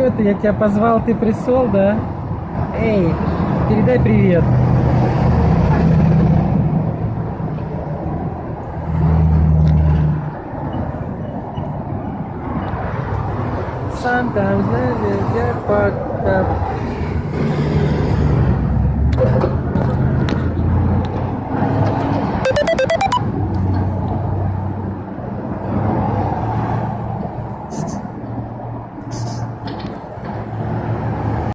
чё ты? Я тебя позвал, ты присол, да? Эй, передай привет. Sometimes I get fucked up.